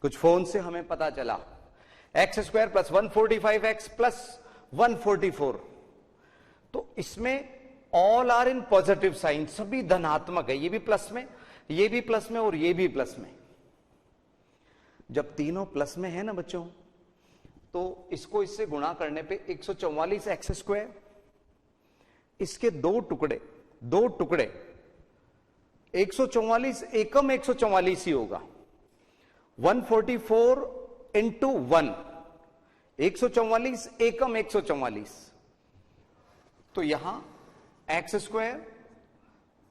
कुछ फोन से हमें पता चला x square plus 145x plus 144, तो इसमें all are in positive sign, सभी धनात्मक है, ये भी प्लस में, ये भी प्लस में और ये भी प्लस में। जब तीनों प्लस में है ना बच्चों, तो इसको इससे गुणा करने पे 144x स्क्वायर, इसके दो टुकड़े 144 एकम 144 ही होगा, 144 इंटू 1, 144 एकम 144, तो यहां x square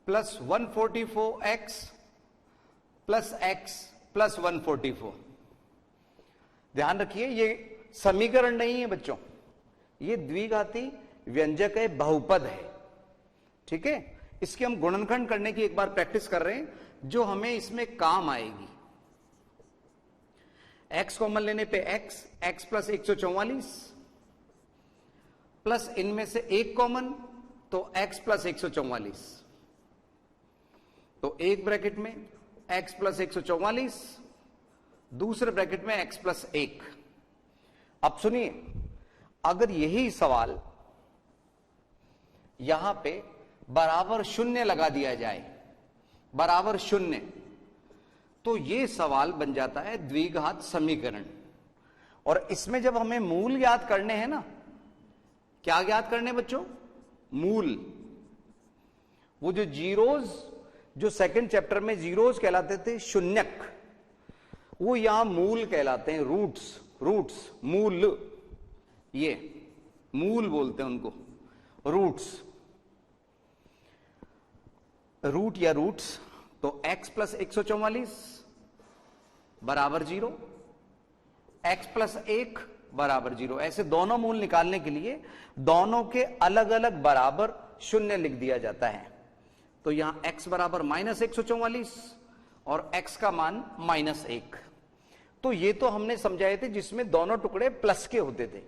plus 144x plus x plus 144। ध्यान रखिए ये समीकरण नहीं है बच्चों, ये द्विघाती व्यंजक है, बहुपद है, ठीक है। इसके हम गुणनखंड करने की एक बार प्रैक्टिस कर रहे हैं जो हमें इसमें काम आएगी। x कॉमन लेने पे x प्लस 144 प्लस इनमें से एक कॉमन तो x प्लस 144, तो एक ब्रैकेट में x प्लस 144, दूसरे ब्रैकेट में x प्लस 1। अब सुनिए, अगर यही सवाल यहां पे बराबर शून्य लगा दिया जाए, बराबर शून्य, तो यह सवाल बन जाता है द्विघात समीकरण। और इसमें जब हमें मूल याद करने हैं ना, क्या याद करने बच्चों? मूल। वो जो जीरोज, जो सेकंड चैप्टर में जीरोज कहलाते थे शून्यक, वो यहां मूल कहलाते हैं, रूट्स, मूल, ये मूल बोलते हैं उनको, रूट या रूट्स। तो x प्लस 144 बराबर 0, x प्लस 1 बराबर 0। ऐसे दोनों मूल निकालने के लिए दोनों के अलग अलग बराबर शून्य लिख दिया जाता है। तो यहां x बराबर माइनस 144 और x का मान -1। तो ये तो हमने समझाए थे जिसमें दोनों टुकड़े प्लस के होते थे।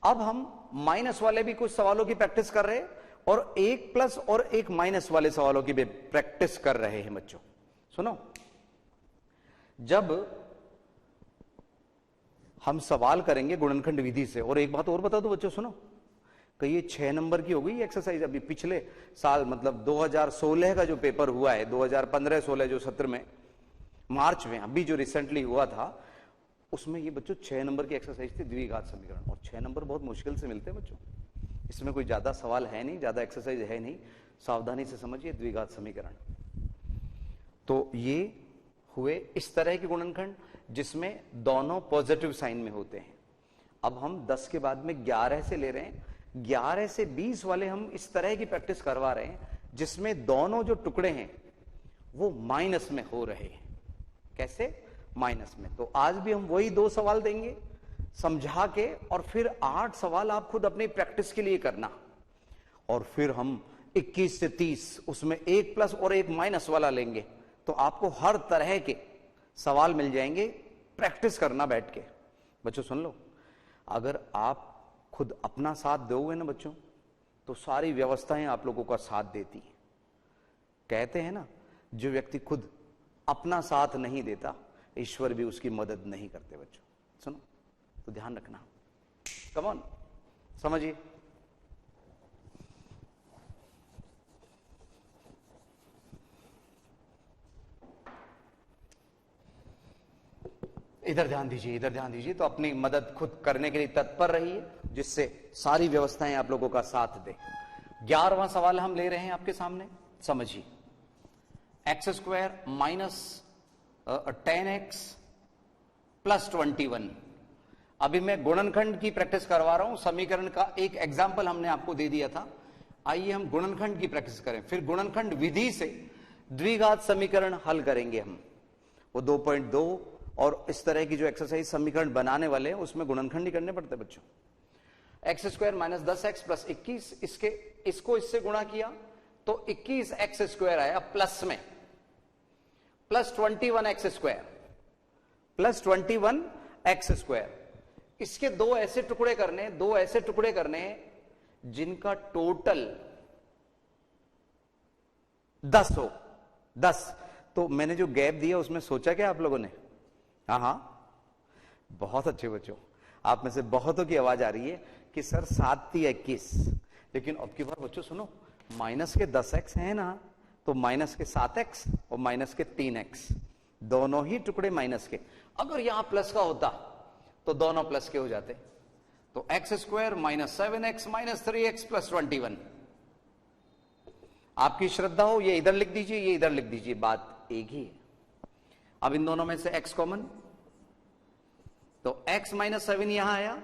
अब हम माइनस वाले भी कुछ सवालों की प्रैक्टिस कर रहे हैं और एक प्लस और एक माइनस वाले सवालों की भी प्रैक्टिस कर रहे हैं बच्चों। सुनो, जब हम सवाल करेंगे गुणनखंड विधि से, और एक बात और बता दो बच्चों, सुनो, कि ये 6 नंबर की हो गई एक्सरसाइज। अभी पिछले साल मतलब 2016 का जो पेपर हुआ है, 2015-16 जो सत्र में मार्च में अभी जो रिसेंटली हुआ था, उसमें ये बच्चों 6 नंबर की एक्सरसाइज थी, द्विघात समीकरण। और 6 नंबर बहुत मुश्किल से मिलते हैं बच्चों, इसमें कोई ज्यादा सवाल है नहीं, ज्यादा एक्सरसाइज है नहीं, सावधानी से समझिए द्विघात समीकरण। तो ये हुए इस तरह के गुणनखंड जिसमें दोनों पॉजिटिव साइन में होते हैं। अब हम 10 के बाद में 11 से ले रहे हैं, 11 से 20 वाले हम इस तरह की प्रैक्टिस करवा रहे हैं जिसमें दोनों जो टुकड़े हैं वो माइनस में हो रहे हैं। कैसे? माइनस में। तो आज भी हम वही 2 सवाल देंगे समझा के, और फिर 8 सवाल आप खुद अपनी प्रैक्टिस के लिए करना, और फिर हम 21 से 30 उसमें एक प्लस और एक माइनस वाला लेंगे, तो आपको हर तरह के सवाल मिल जाएंगे। प्रैक्टिस करना बैठ के। बच्चों सुन लो, अगर आप खुद अपना साथ दोगे ना बच्चों, तो सारी व्यवस्थाएं आप लोगों का साथ देती हैं। कहते हैं ना, जो व्यक्ति खुद अपना साथ नहीं देता, ईश्वर भी उसकी मदद नहीं करते। बच्चों सुनो, तो ध्यान रखना। कम ऑन, समझिए। इधर ध्यान दीजिए, इधर ध्यान दीजिए। तो अपनी मदद खुद करने के लिए तत्पर रहिए, जिससे सारी व्यवस्थाएं आप लोगों का साथ दे। 11वां सवाल हम ले रहे हैं आपके सामने, समझिए। X square minus 10x plus 21। अभी मैं गुणनखंड की प्रैक्टिस करवा रहा हूं, समीकरण का एक एग्जाम्पल हमने आपको दे दिया था। आइए हम गुणनखंड की प्रैक्टिस करें, फिर गुणनखंड विधि से द्विघात समीकरण हल करेंगे हम। वो 2.2 और इस तरह की जो एक्सरसाइज समीकरण बनाने वाले हैं उसमें गुणनखंड ही करने पड़ते बच्चों। X square minus 10x plus 21, इसको इससे गुणा किया तो 21x स्क्वायर आया प्लस में, plus 21x square, plus 21x square. इसके दो ऐसे टुकड़े करने जिनका टोटल 10 हो। 10। तो मैंने जो गैप दिया उसमें सोचा क्या आप लोगों ने? हाँ हाँ, बहुत अच्छे बच्चों, आप में से बहुतों की आवाज आ रही है कि सर 7 × 21, लेकिन अब की बार बच्चों सुनो, माइनस के 10x है ना, तो माइनस के 7x और माइनस के 3x दोनों ही टुकड़े माइनस के। अगर यहां प्लस का होता तो दोनों प्लस के हो जाते, तो x² minus 7x minus 3x plus 21। आपकी श्रद्धा हो ये इधर लिख दीजिए, ये इधर लिख दीजिए, बात एक ही है। अब इन दोनों में से x कॉमन, तो x माइनस 7 यहां आया,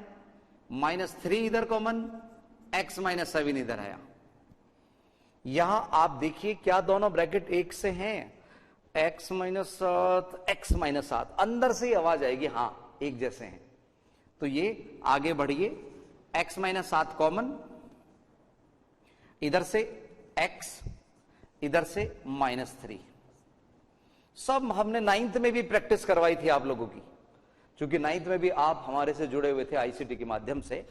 माइनस 3 इधर कॉमन, x माइनस 7 इधर आया। यहां आप देखिए क्या दोनों ब्रैकेट एक से हैं, x माइनस 7 x माइनस 7, अंदर से ही आवाज आएगी हां एक जैसे हैं। तो ये आगे बढ़िए, x माइनस 7 कॉमन, इधर से x, इधर से माइनस 3। सब हमने 9th में भी प्रैक्टिस करवाई थी आप लोगों की, क्योंकि 9th में भी आप हमारे से जुड़े हुए थे आईसीटी के माध्यम से।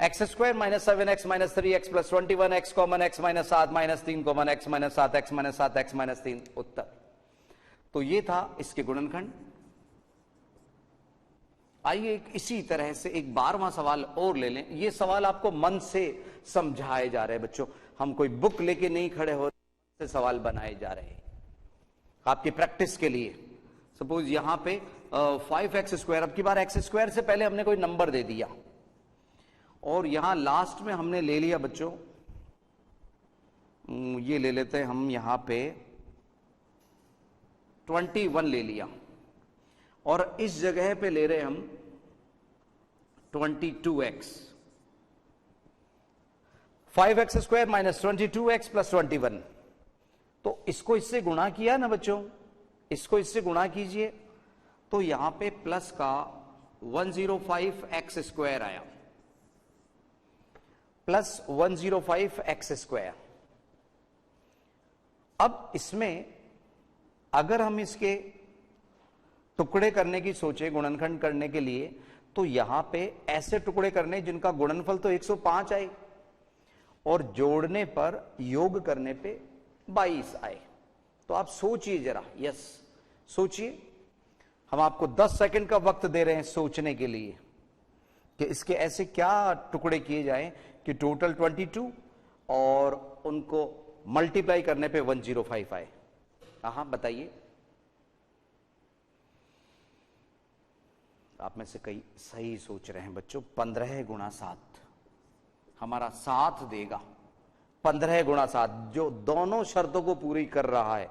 x² minus 7x minus 3x plus 21, x common x minus 7 minus 3 common x minus 7 x minus 7 x minus 3 उत्तर। तो ये था इसके गुणनखंड। आइए इसी तरह से एक 12वां सवाल और ले लें। ये सवाल आपको मन से समझाए जा रहे हैं बच्चों, हम कोई बुक लेके नहीं खड़े हो रहे, सवाल बनाए जा रहे हैं आपकी प्रैक्टिस के लिए। सपोज यहां पे 5x², अब की बार x² से पहले हमने कोई नंबर दे दिया, और यहां लास्ट में हमने ले लिया बच्चों, ये ले लेते हैं हम, यहां पे 21 ले लिया, और इस जगह पे ले रहे हम 22x। 5x² minus 22x plus 21, तो इसको इससे गुणा किया ना बच्चों, इसको इससे गुणा कीजिए, तो यहां पे प्लस का 105x² आया, प्लस 105x²। अब इसमें अगर हम इसके टुकड़े करने की सोचे गुणनखंड करने के लिए, तो यहां पे ऐसे टुकड़े करने जिनका गुणनफल तो 105 आए और जोड़ने पर योग करने पे 22 आए। तो आप सोचिए जरा, यस सोचिए, हम आपको 10 सेकंड का वक्त दे रहे हैं सोचने के लिए कि इसके ऐसे क्या टुकड़े किए जाएं कि टोटल 22 और उनको मल्टीप्लाई करने पे 105 आए। हाँ बताइए, आप में से कई सही सोच रहे हैं बच्चों। 15 × 7 हमारा 7 देगा, 15 × 7 जो दोनों शर्तों को पूरी कर रहा है।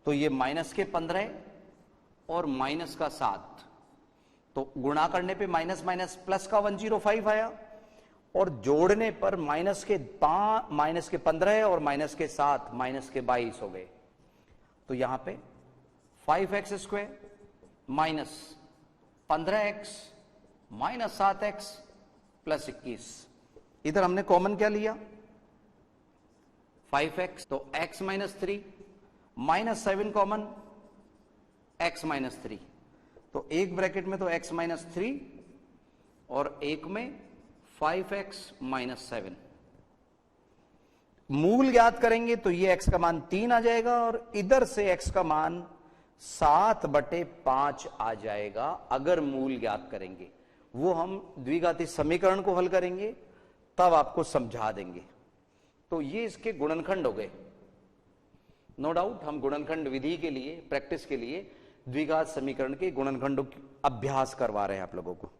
तो ये माइनस के 15 और माइनस का 7, तो गुणा करने पे माइनस माइनस प्लस का 105 आया, और जोड़ने पर माइनस के 15 और माइनस के 7 माइनस के 22 हो गए। तो यहां पे 5x² minus 15x minus 7x plus 21, इधर हमने कॉमन क्या लिया 5x, तो x minus 3 minus 7 common x minus 3, तो एक ब्रैकेट में तो x माइनस 3 और एक में 5x माइनस 7। मूल ज्ञात करेंगे तो ये x का मान 3 आ जाएगा और इधर से x का मान 7/5 आ जाएगा। अगर मूल ज्ञात करेंगे, वो हम द्विघाती समीकरण को हल करेंगे तब आपको समझा देंगे। तो ये इसके गुणनखंड हो गए। नो डाउट हम गुणनखंड विधि के लिए, प्रैक्टिस के लिए द्विघात समीकरण के गुणनखंडों की अभ्यास करवा रहे हैं आप लोगों को।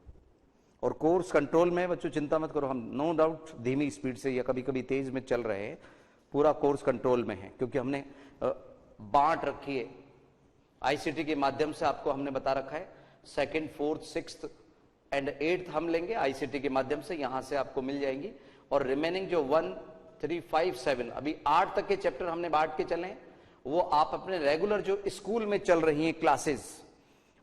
और कोर्स कंट्रोल में बच्चों चिंता मत करो, हम नो डाउट धीमी स्पीड से या कभी कभी तेज में चल रहे हैं, पूरा कोर्स कंट्रोल में है, क्योंकि हमने बांट रखी है आईसीटी के माध्यम से। आपको हमने बता रखा है 2nd, 4th, 6th and 8th हम लेंगे आईसीटी के माध्यम से, यहां से आपको मिल जाएंगी। और रिमेनिंग जो 1, 3, 5, 7 अभी 8 तक के चैप्टर हमने बांट के चले, वो आप अपने रेगुलर जो स्कूल में चल रही हैं क्लासेस,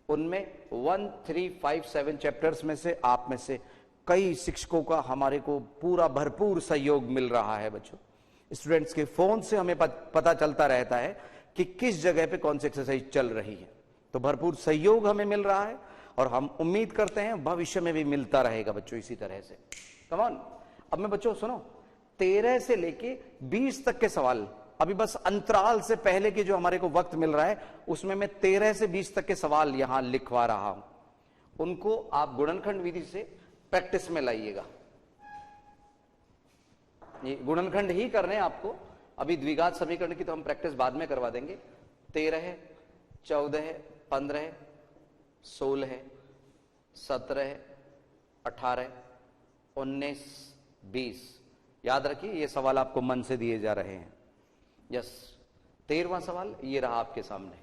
उनमें 1, 3, 5, 7 चैप्टर्स में से आप में से कई शिक्षकों का हमारे को पूरा भरपूर सहयोग मिल रहा है बच्चों। स्टूडेंट्स के फोन से हमें पता चलता रहता है कि किस जगह पे कौन सी एक्सरसाइज चल रही है, तो भरपूर सहयोग हमें मिल रहा है और हम उम्मीद करते हैं भविष्य में भी मिलता रहेगा बच्चों इसी तरह से। कम ऑन, अब मैं बच्चों सुनो, 13 से लेके 20 तक के सवाल अभी बस अंतराल से पहले के जो हमारे को वक्त मिल रहा है उसमें मैं 13 से 20 तक के सवाल यहां लिखवा रहा हूं, उनको आप गुणनखंड विधि से प्रैक्टिस में लाइएगा। ये गुणनखंड ही करने हैं आपको, अभी द्विघात समीकरण की तो हम प्रैक्टिस बाद में करवा देंगे। 13, 14, 15, 16, 17, 18, 19, 20। याद रखिए ये सवाल आपको मन से दिए जा रहे हैं। यस, 13वां सवाल ये रहा आपके सामने।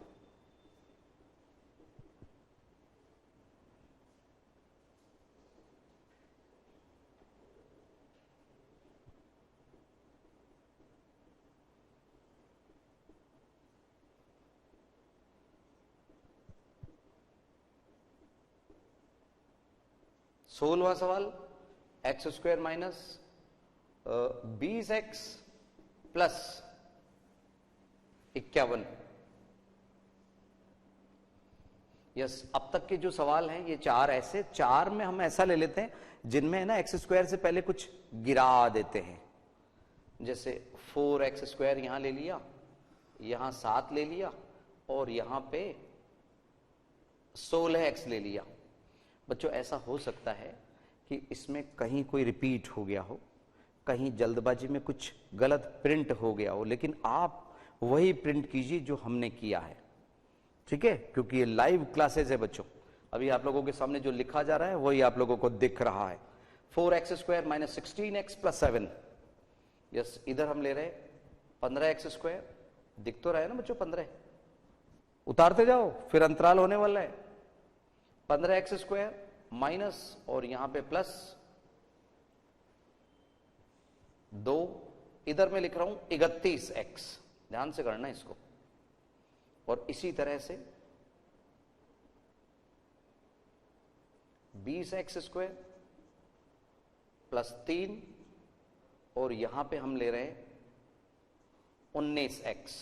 सोलहवां सवाल, x square minus 20x plus 51। Yes, अब तक के जो सवाल हैं ये चार ऐसे, चार में हम ऐसा ले लेते हैं जिनमें है ना एक्स स्क्वायर से पहले कुछ गिरा देते हैं। जैसे 4x स्क्वायर यहां ले लिया, यहां 7 ले लिया और यहां पे 16x ले लिया। बच्चों ऐसा हो सकता है कि इसमें कहीं कोई रिपीट हो गया हो, कहीं जल्दबाजी में कुछ गलत प्रिंट हो गया हो, लेकिन आप वही प्रिंट कीजिए जो हमने किया है, ठीक है? क्योंकि ये लाइव क्लासेस है बच्चों, अभी आप लोगों के सामने जो लिखा जा रहा है वही आप लोगों को दिख रहा है। 4x square minus 16x plus 7। Yes, इधर हम ले रहे 15x स्क्वायर, दिख तो रहा है ना बच्चों 15, उतारते जाओ फिर अंतराल होने वाला है। 15x स्क्वायर माइनस और यहां पे प्लस 2, इधर मैं लिख रहा हूं 31x, ध्यान से करना इसको। और इसी तरह से 20x स्क्वायर प्लस 3 और यहां पे हम ले रहे हैं 19x।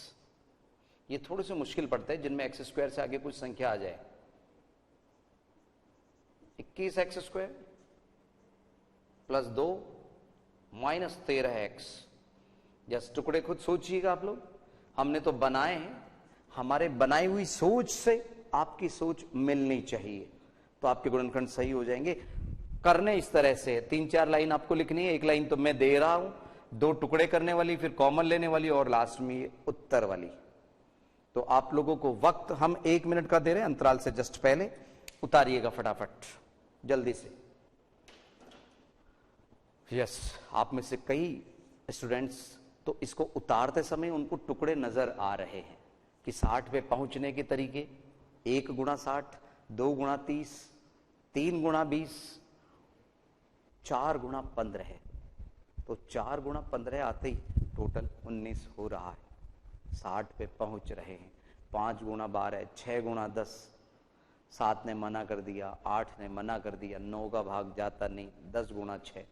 ये थोड़े से मुश्किल पड़ते हैं जिनमें x स्क्वायर से आगे कुछ संख्या आ जाए। 21x square plus 2 minus 13x। Just टुकड़े खुद सोचिएगा आप लोग, हमने तो बनाए हैं, हमारे बनाई हुई सोच से आपकी सोच मिलनी चाहिए तो आपके गुणनखंड सही हो जाएंगे। करने इस तरह से 3-4 लाइन आपको लिखनी है, एक लाइन तो मैं दे रहा हूं, 2 टुकड़े करने वाली, फिर कॉमन लेने वाली और लास्ट में ये उत्तर वाली। तो आप लोगों को वक्त हम 1 मिनट का दे रहे हैं अंतराल से जस्ट पहले, उतारिएगा फटाफट जल्दी से। यस, आप में से कई स्टूडेंट्स तो इसको उतारते समय उनको टुकड़े नजर आ रहे हैं कि 60 पे पहुंचने के तरीके, 1 गुणा 60, 2 गुणा 30, 3 गुणा 20, 4 गुणा 15 है। तो 4 गुणा 15 आते ही टोटल 19 हो रहा है, 60 पे पहुंच रहे हैं। 5 गुणा 12, 6 गुणा 10, 7 ने मना कर दिया, 8 ने मना कर दिया, 9 का भाग जाता नहीं, 10 गुणा 6,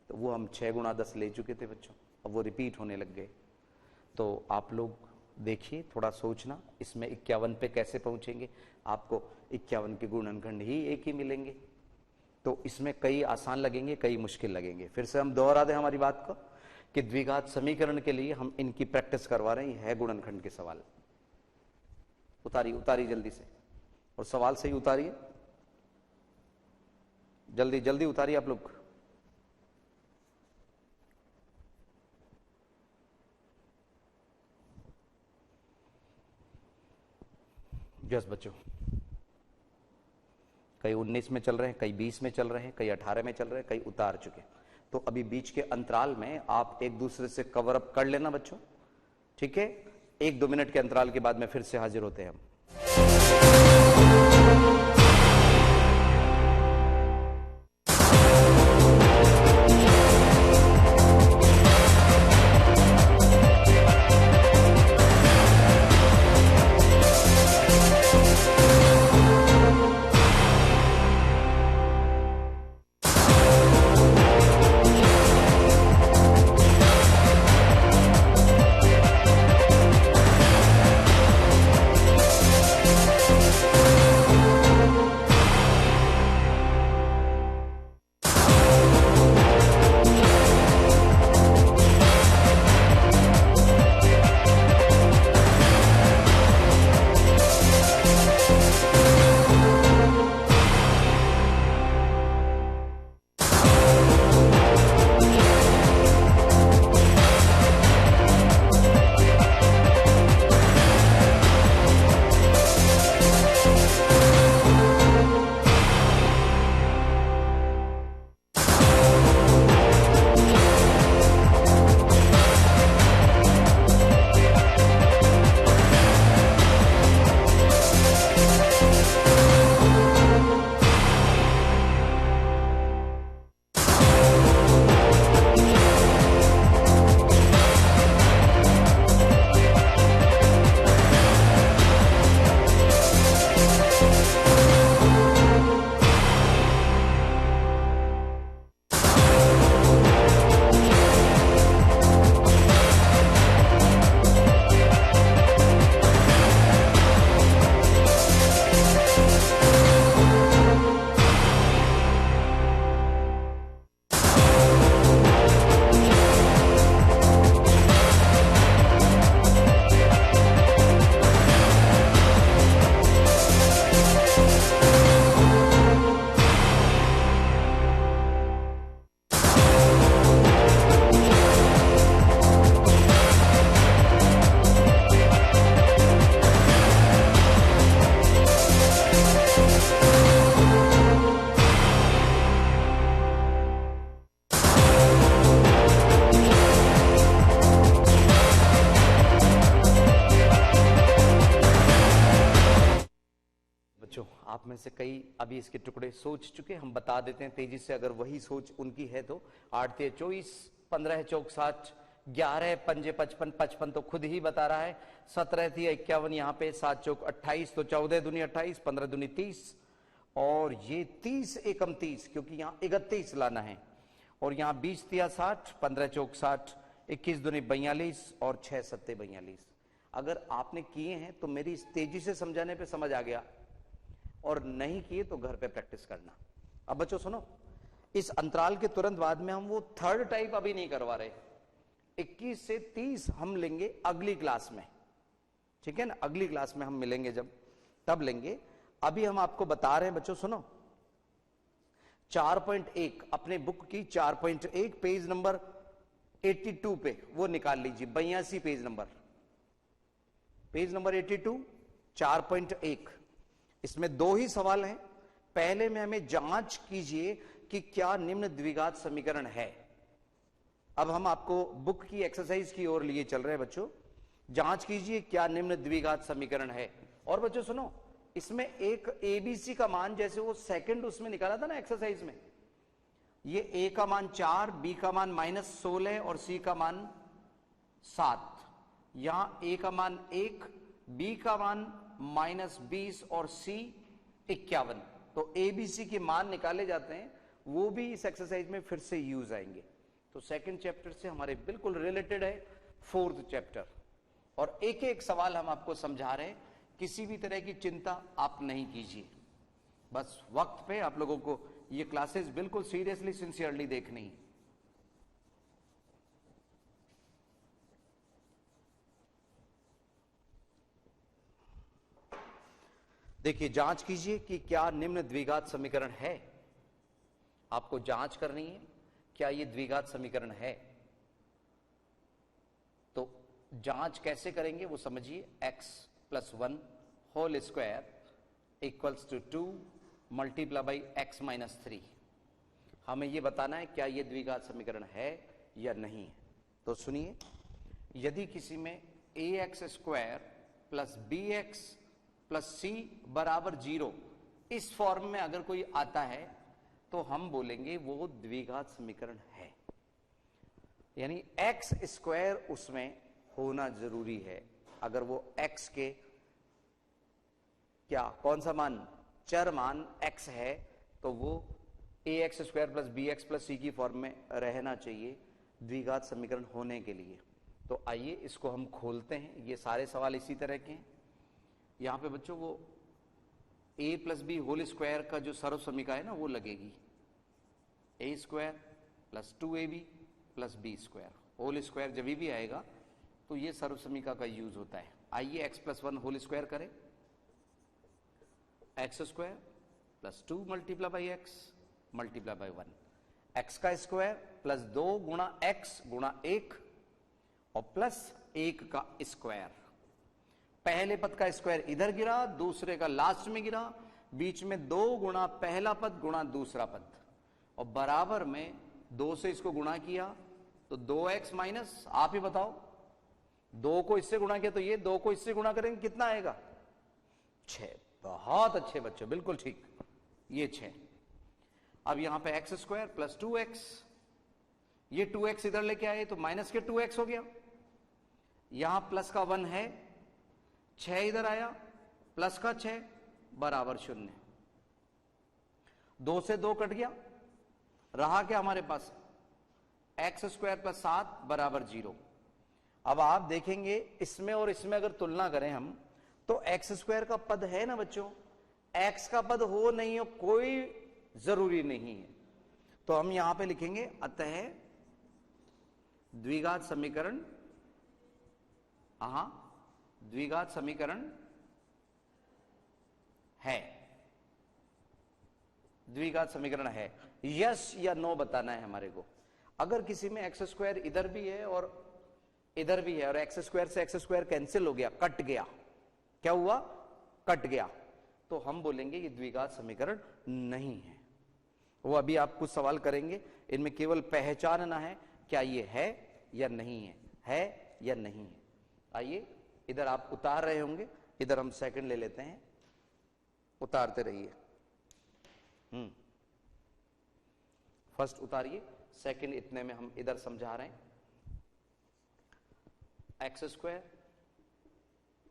तो वो हम 6 गुणा 10 ले चुके थे बच्चों, अब वो रिपीट होने लग गए। तो आप लोग देखिए, थोड़ा सोचना इसमें 51 पे कैसे पहुंचेंगे। आपको 51 के गुणनखंड ही एक ही मिलेंगे, तो इसमें कई आसान लगेंगे, कई मुश्किल लगेंगे। फिर से हम दोहरा दें हमारी बात को कि द्विघात समीकरण के लिए हम इनकी प्रैक्टिस करवा रहे हैं, है गुणनखंड के सवाल। उतारिए उतारिए जल्दी से, और सवाल सही उतारिए, जल्दी जल्दी उतारिए आप लोग। यस बच्चों, कई 19 में चल रहे हैं, कई 20 में चल रहे हैं, कई 18 में चल रहे हैं, कई उतार चुके। तो अभी बीच के अंतराल में आप एक दूसरे से कवर अप कर लेना बच्चों, ठीक है? 1-2 मिनट के अंतराल के बाद में फिर से हाजिर होते हैं हम। से कई अभी इसके टुकड़े सोच चुके, हम बता देते हैं तेजी से, अगर वही सोच उनकी है तो। 8 3 24, 15 चौक 60, 11 पंजे 55, 55 तो खुद ही बता रहा है, 17 थी 51 यहाँ पे, 7 चौक 28, तो 14 दूनी 28, 15 दूनी 30, और ये 30 एकम 30, क्योंकि यहाँ 31 लाना है, और यहाँ 20 तिया 60, 15 चौक 60, 21 दूनी 42, और 6 सत्ते 42। अगर आपने किए हैं तो मेरी इस तेजी से समझाने पे समझ आ गया, और नहीं किए तो घर पे प्रैक्टिस करना। अब बच्चों सुनो, इस अंतराल के तुरंत बाद में हम वो थर्ड टाइप अभी नहीं करवा रहे, 21 से 30 हम लेंगे अगली क्लास में, ठीक है ना, अगली क्लास में हम मिलेंगे जब, तब लेंगे। अभी हम आपको बता रहे हैं बच्चों सुनो, 4.1 अपने बुक की 4.1 पेज नंबर 82 पे वो निकाल लीजिए, 82 पेज नंबर 82, 4.1। इसमें दो ही सवाल हैं। पहले में हमें जांच कीजिए कि क्या निम्न द्विघात समीकरण है। अब हम आपको बुक की एक्सरसाइज की ओर लिए चल रहे हैं बच्चों। जांच कीजिए क्या निम्न द्विघात समीकरण है। और बच्चों सुनो, इसमें एक एबीसी का मान, जैसे वो सेकंड उसमें निकाला था ना एक्सरसाइज में, ये ए का मान 4, बी का मान -16 और सी का मान 7। यहां ए का मान 1, बी का मान -20 और सी 51। तो एबीसी के मान निकाले जाते हैं, वो भी इस एक्सरसाइज में फिर से यूज आएंगे। तो सेकंड चैप्टर से हमारे बिल्कुल रिलेटेड है फोर्थ चैप्टर, और एक एक सवाल हम आपको समझा रहे हैं। किसी भी तरह की चिंता आप नहीं कीजिए, बस वक्त पे आप लोगों को ये क्लासेस बिल्कुल सीरियसली सिंसियरली देखनी है। देखिए, जांच कीजिए कि क्या निम्न द्विघात समीकरण है। आपको जांच करनी है क्या ये द्विघात समीकरण है। तो जांच कैसे करेंगे वो समझिए। x + 1 whole square equals to 2 multiply by x - 3। हमें ये बताना है क्या ये द्विघात समीकरण है या नहीं है। तो सुनिए, यदि किसी में ax² + bx + c = 0 इस फॉर्म में अगर कोई आता है तो हम बोलेंगे वो द्विघात समीकरण है। यानी x² उसमें होना जरूरी है। अगर वो x के क्या कौन सा मान, चर मान x है, तो वो ax² + bx + c की फॉर्म में रहना चाहिए द्विघात समीकरण होने के लिए। तो आइए इसको हम खोलते हैं। ये सारे सवाल इसी तरह के हैं। यहां पे बच्चों वो a + b होल स्क्वायर का जो सर्व समीकरण है ना वो लगेगी, a² + 2ab + b² whole square जब भी आएगा तो ये सर्व समीकरण का यूज होता है। आइए x + 1 होल स्क्वायर करें, x² + 2 multiply by x multiply by 1, x का स्क्वायर + 2 गुणा x गुणा 1 और प्लस 1 का स्क्वायर। पहले पद का स्क्वायर इधर गिरा, दूसरे का लास्ट में गिरा, बीच में 2 गुणा पहला पद गुणा दूसरा पद, और बराबर में 2 से इसको गुणा किया तो 2x माइनस, आप ही बताओ, 2 को इससे गुणा किया तो ये 2 को इससे गुणा करेंगे कितना आएगा, 6। बहुत अच्छे बच्चों, बिल्कुल ठीक, ये 6। अब यहां पे x² + 2x, ये 2x इधर लेके आए तो माइनस के 2x हो गया, यहां प्लस का 1 है, 6 इधर आया, प्लस का 6 बराबर 0। 2 से 2 कट गया, रहा क्या हमारे पास, x² + 7 बराबर 0। अब आप देखेंगे इसमें और इसमें अगर तुलना करें हम तो x² का पद है ना बच्चों, x का पद हो नहीं हो कोई जरूरी नहीं है। तो हम यहां पे लिखेंगे अतः द्विघात समीकरण, द्विघात समीकरण है, द्विघात समीकरण है। यस या नो बताना है हमारे को। अगर किसी में x² इधर भी है और इधर भी है और x² से x² कैंसिल हो गया, कट गया, क्या हुआ, कट गया, तो हम बोलेंगे ये द्विघात समीकरण नहीं है। वो अभी आप कुछ सवाल करेंगे, इनमें केवल पहचानना है क्या ये है या नहीं है या नहीं है। आइए, इधर आप उतार रहे होंगे, इधर हम सेकंड ले लेते हैं, उतारते रहिए। फर्स्ट उतारिए, सेकंड इतने में हम इधर समझा रहे हैं। एक्स स्क्वायर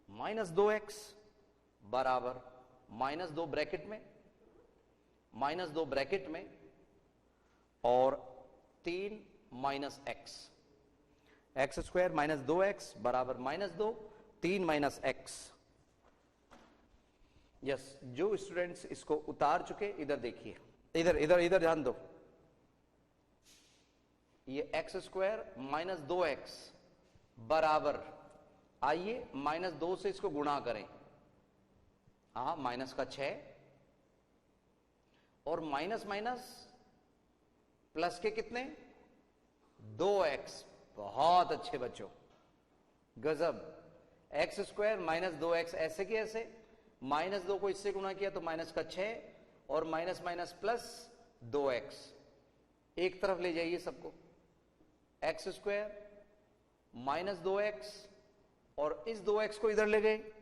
माइनस 2x बराबर -2 ब्रैकेट में, -2 ब्रैकेट में और 3 minus x. X square minus 2x बराबर -2, 3 माइनस एक्स। यस, जो स्टूडेंट्स इसको उतार चुके इधर देखिए, इधर इधर इधर ध्यान दो। ये एक्स स्क्वायर माइनस 2x बराबर, आइए -2 से इसको गुणा करें। हाँ, माइनस का 6 और माइनस माइनस प्लस के कितने 2x। बहुत अच्छे बच्चों, गजब। एक्स स्क्वायर माइनस 2x ऐसे के ऐसे, -2 को इससे गुणा किया तो माइनस का 6 और माइनस माइनस प्लस 2x। एक तरफ ले जाइए सबको, एक्स स्क्वायर माइनस 2x और इस 2x को इधर ले गए,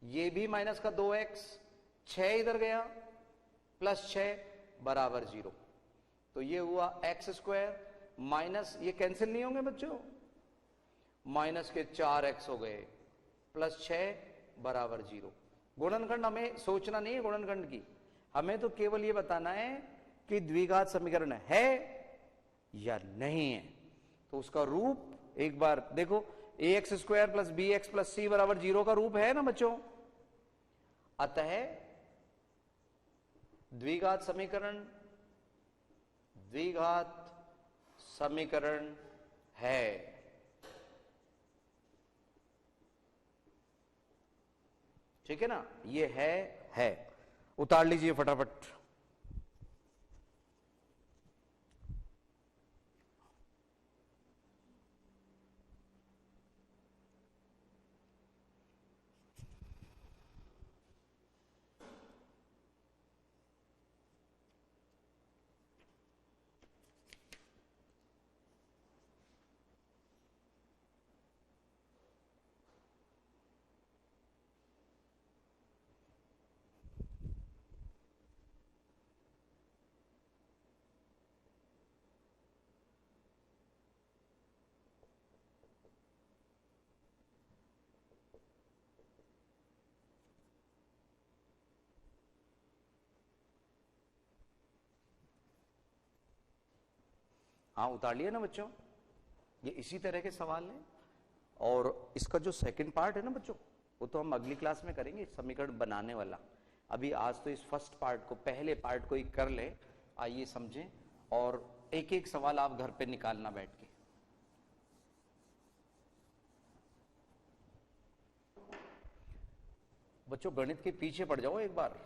ये भी माइनस का 2x, 6 इधर गया प्लस 6 बराबर 0। तो ये हुआ एक्स स्क्वायर माइनस, ये कैंसिल नहीं होंगे बच्चों, माइनस के 4x हो गए प्लस 6 बराबर 0। गुणनखंड हमें सोचना नहीं है, गुणनखंड की हमें तो केवल ये बताना है कि द्विघात समीकरण है या नहीं है। तो उसका रूप एक बार देखो, ax square plus B X plus C बराबर 0 का रूप है ना बच्चों। अतः द्विघात समीकरण है। ठीक है ना, ये है। उतार लीजिए फटाफट। हाँ, उतार लिया ना बच्चों, ये इसी तरह के सवाल हैं। और इसका जो सेकंड पार्ट है ना बच्चों, वो तो हम अगली क्लास में करेंगे, समीकरण बनाने वाला। अभी आज तो इस फर्स्ट पार्ट को, पहले पार्ट को ही कर ले। आइए समझें, और एक एक सवाल आप घर पे निकालना बैठ के। बच्चों गणित के पीछे पड़ जाओ एक बार।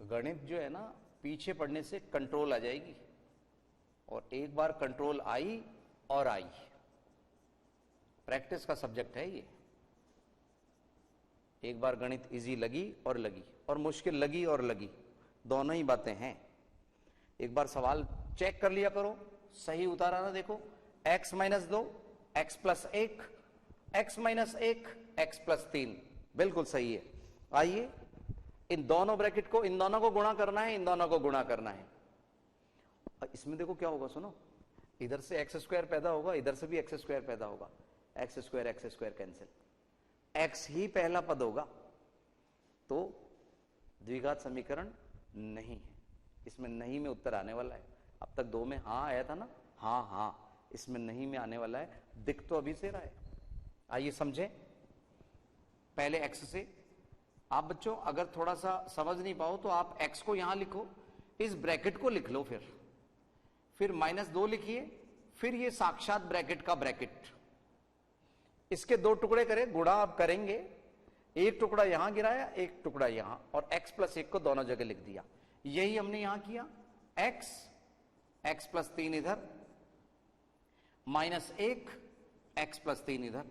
गणित जो है ना, पीछे पड़ने से कंट्रोल आ जाएगी, और एक बार कंट्रोल आई और आई। प्रैक्टिस का सब्जेक्ट है ये। एक बार गणित इजी लगी, और मुश्किल लगी और लगी, दोनों ही बातें हैं। एक बार सवाल चेक कर लिया करो, सही उतारा ना। देखो, x minus 2, x plus 1, x minus 1, x plus 3, बिल्कुल सही है। आइए, इन दोनों ब्रैकेट को, इन दोनों को गुणा करना है, इन दोनों को गुणा करना है। इसमें देखो क्या होगा, सुनो, इधर से एक्स स्क्वायर पैदा होगा, इधर से भी एक्स स्क्वायर पैदा होगा। एक्स स्क्वायर कैंसिल, एक्स ही पहला पद होगा, तो द्विघात समीकरण नहीं है। इसमें नहीं में उत्तर आने वाला है। अब तक 2 में हाँ आया था ना, हाँ, इसमें नहीं में आने वाला है। दिख तो अभी से रहा है। आइए समझें, पहले एक्स से। आप बच्चों अगर थोड़ा सा समझ नहीं पाओ तो आप एक्स को यहां लिखो, इस ब्रैकेट को लिख लो, फिर -2 लिखिए, फिर ये साक्षात ब्रैकेट का ब्रैकेट, इसके 2 टुकड़े करें, गुणा आप करेंगे। एक टुकड़ा यहां गिराया, एक टुकड़ा यहां, और x प्लस 1 को दोनों जगह लिख दिया। यही हमने यहां किया। x प्लस 3 इधर, -1 x प्लस 3 इधर।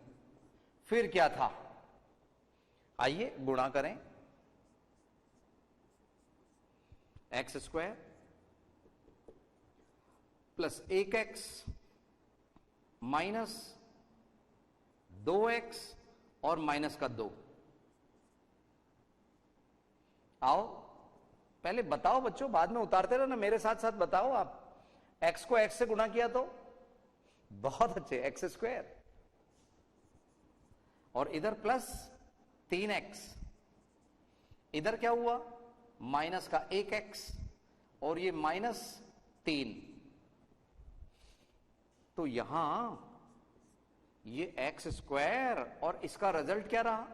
फिर क्या था, आइए गुणा करें। X square plus 1x minus 2x और माइनस का 2। आओ पहले बताओ बच्चों, बाद में उतारते रहो ना, मेरे साथ साथ बताओ आप। x को x से गुणा किया तो बहुत अच्छे, एक्स स्क्वायर, और इधर प्लस 3x, इधर क्या हुआ माइनस का 1x, और ये -3, तो यहां ये एक्स स्क्वायर और इसका रिजल्ट क्या रहा,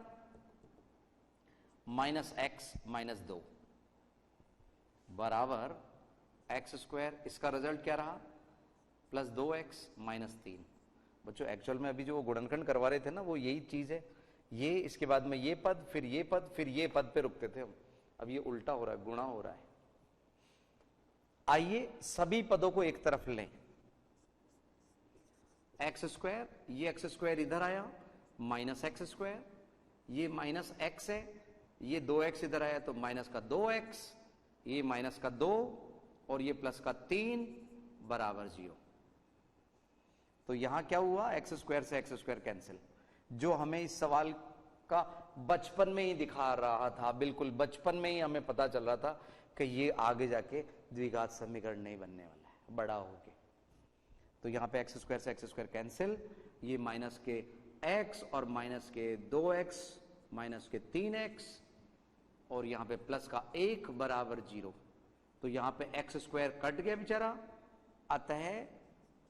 -x -2 बराबर एक्स स्क्वायर, इसका रिजल्ट क्या रहा +2x -3। बच्चों एक्चुअल में अभी जो गुणनखंड करवा रहे थे ना, वो यही चीज है, ये इसके बाद में ये पद, फिर ये पद, फिर ये पद पे रुकते थे हम। अब ये उल्टा हो रहा है, गुणा हो रहा है। आइए सभी पदों को एक तरफ लें, एक्स स्क्वायर, ये एक्स स्क्वायर इधर आया, -x स्क्वायर, ये -x है, ये 2x इधर आया तो माइनस का 2x, ये माइनस का 2 और ये प्लस का 3 बराबर 0। तो यहां क्या हुआ, एक्स स्क्वायर से एक्स स्क्वायर कैंसिल, जो हमें इस सवाल का बचपन में ही दिखा रहा था, बिल्कुल बचपन में ही हमें पता चल रहा था कि ये आगे जाके द्विघात समीकरण नहीं बनने वाला है बड़ा होके। तो यहां पे एक्स स्क्वायर से एक्स स्क्वायर कैंसिल, ये माइनस के x और माइनस के 2x माइनस के 3x, और यहां पे प्लस का 1 बराबर 0। तो यहां पे एक्स स्क्वायर कट गया बेचारा, अतः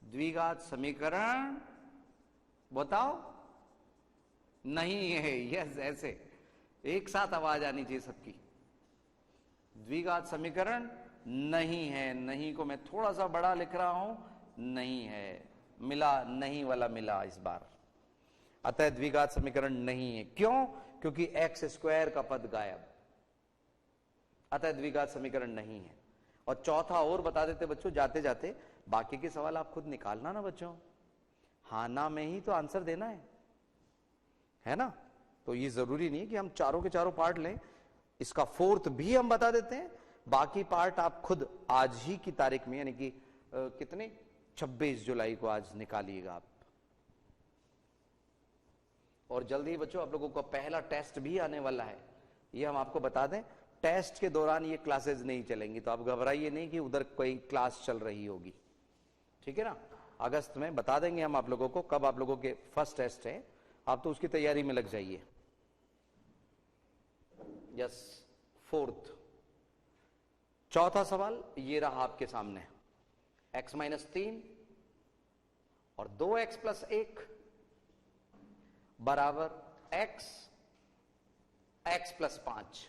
द्विघात समीकरण बताओ नहीं है। यस, ऐसे एक साथ आवाज आनी चाहिए सबकी, द्विघात समीकरण नहीं है। नहीं को मैं थोड़ा सा बड़ा लिख रहा हूं, नहीं है, मिला नहीं वाला मिला इस बार, अतः द्विघात समीकरण नहीं है। क्यों? क्योंकि एक्स स्क्वायर का पद गायब, अतः द्विघात समीकरण नहीं है। और चौथा और बता देते बच्चों जाते जाते, बाकी के सवाल आप खुद निकालना ना बच्चों, हाँ ना में ही तो आंसर देना है ना। तो ये जरूरी नहीं है कि हम चारों के चारों पार्ट लें, इसका फोर्थ भी हम बता देते हैं, बाकी पार्ट आप खुद आज ही की तारीख में, यानी कि कितने 26 जुलाई को आज निकालिएगा आप। और जल्दी ही बच्चों आप लोगों का पहला टेस्ट भी आने वाला है, ये हम आपको बता दें। टेस्ट के दौरान ये क्लासेस नहीं चलेंगी, तो आप घबराइए नहीं कि उधर कोई क्लास चल रही होगी, ठीक है ना। अगस्त में बता देंगे हम आप लोगों को कब आप लोगों के फर्स्ट टेस्ट है, आप तो उसकी तैयारी में लग जाइए। यस, फोर्थ चौथा सवाल ये रहा आपके सामने, x -3 और 2x + 1 बराबर x + 5।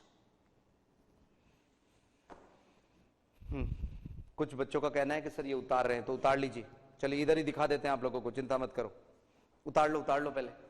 कुछ बच्चों का कहना है कि सर ये उतार रहे हैं, तो उतार लीजिए, चलिए इधर ही दिखा देते हैं आप लोगों को, चिंता मत करो, उतार लो पहले।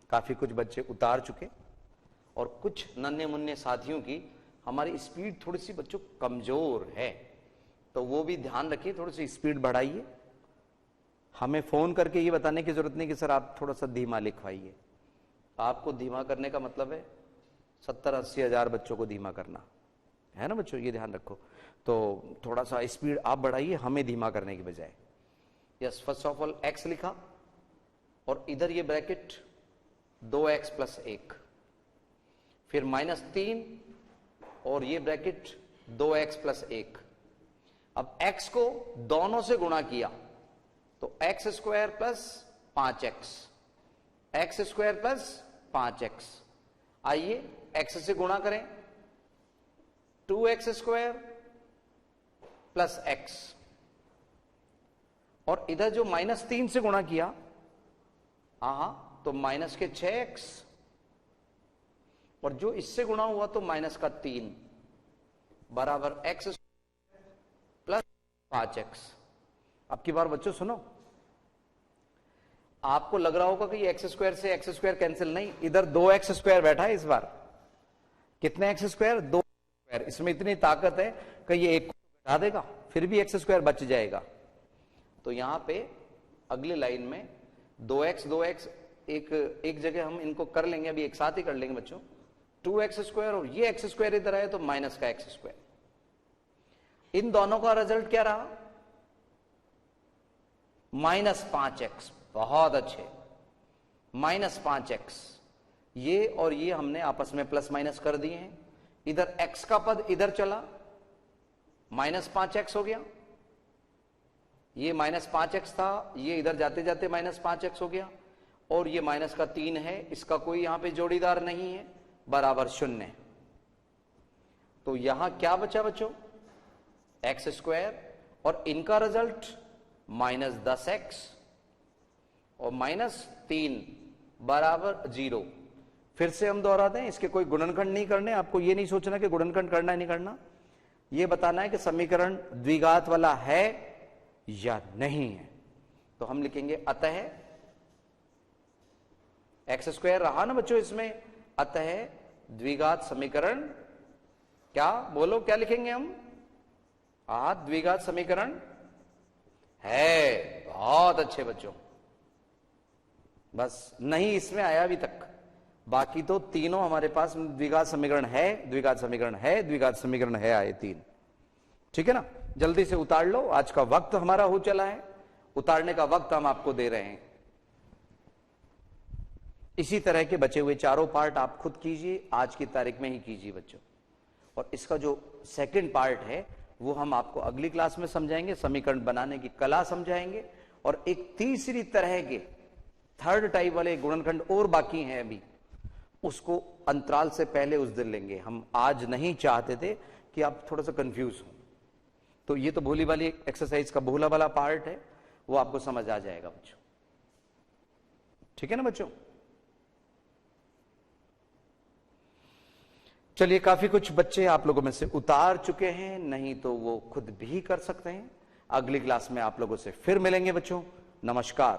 काफी कुछ बच्चे उतार चुके, और कुछ नन्हे मुन्ने साथियों की हमारी स्पीड थोड़ी सी बच्चों कमजोर है, तो वो भी ध्यान रखिए, थोड़ी सी स्पीड बढ़ाइए। हमें फोन करके ये बताने की जरूरत नहीं कि सर आप थोड़ा सा धीमा लिखवाइए। आपको धीमा करने का मतलब है 70-80 हजार बच्चों को धीमा करना है ना बच्चों, ये ध्यान रखो। तो थोड़ा सा स्पीड आप बढ़ाइए, हमें धीमा करने की बजाय। Yes, first of all x लिखा, और इधर ये ब्रैकेट 2x + 1, फिर -3 और ये ब्रैकेट 2x + 1। अब x को दोनों से गुणा किया तो x² + 5x, x² + 5x। आइए x से गुणा करें, 2x² + x, और इधर जो -3 से गुणा किया, तो माइनस के 6x, और जो इससे गुणा हुआ तो -3 बराबर x² + 5x। अब की बार बच्चों सुनो, आपको लग रहा होगा कि ये एक्स स्क्वायर से एक्स स्क्वायर कैंसिल, नहीं, इधर 2x स्क्वायर बैठा है इस बार। कितने एक्स स्क्वायर? 2 स्क्वायर। इसमें इतनी ताकत है कि ये एक को घटा देगा, फिर भी एक्स स्क्वायर बच जाएगा। तो यहां पे अगली लाइन में 2x एक जगह हम इनको कर लेंगे, अभी एक साथ ही कर लेंगे बच्चों। 2x स्क्वायर और ये एक्स स्क्वायर इधर आए तो माइनस का एक्स स्क्वायर। इन दोनों का रिजल्ट क्या रहा? -5x। बहुत अच्छे, -5x। ये और ये हमने आपस में प्लस माइनस कर दिए हैं। इधर x का पद इधर चला, -5x हो गया। ये -5x था, ये इधर जाते जाते -5x हो गया। और ये माइनस का 3 है, इसका कोई यहां पे जोड़ीदार नहीं है, बराबर 0। तो यहां क्या बचा बच्चों? एक्स स्क्वायर, और इनका रिजल्ट -10x और -3 बराबर 0। फिर से हम दोहराते हैं, इसके कोई गुणनखंड नहीं करने। आपको ये नहीं सोचना कि गुणनखंड करना है नहीं करना, ये बताना है कि समीकरण द्विघात वाला है या नहीं है। तो हम लिखेंगे अतः एक्स स्क्वायर रहा ना बच्चों इसमें, अतः द्विघात समीकरण, क्या बोलो, क्या लिखेंगे हम? द्विघात समीकरण है। बहुत अच्छे बच्चों, बस नहीं इसमें आया अभी तक, बाकी तो तीनों हमारे पास द्विघात समीकरण है, द्विघात समीकरण है, द्विघात समीकरण है, आए 3। ठीक है ना? जल्दी से उतार लो, आज का वक्त हमारा हो चला है, उतारने का वक्त हम आपको दे रहे हैं। इसी तरह के बचे हुए चारों पार्ट आप खुद कीजिए, आज की तारीख में ही कीजिए बच्चों। और इसका जो सेकंड पार्ट है वो हम आपको अगली क्लास में समझाएंगे, समीकरण बनाने की कला समझाएंगे। और एक तीसरी तरह के थर्ड टाइप वाले गुणनखंड और बाकी हैं अभी, उसको अंतराल से पहले उस दिन लेंगे। हम आज नहीं चाहते थे कि आप थोड़ा सा कंफ्यूज हो, तो ये तो भोली वाली एक्सरसाइज का भोला वाला पार्ट है, वो आपको समझ आ जाएगा बच्चों। ठीक है ना बच्चों? चलिए, काफी कुछ बच्चे आप लोगों में से उतार चुके हैं, नहीं तो वो खुद भी कर सकते हैं। अगली क्लास में आप लोगों से फिर मिलेंगे बच्चों। नमस्कार।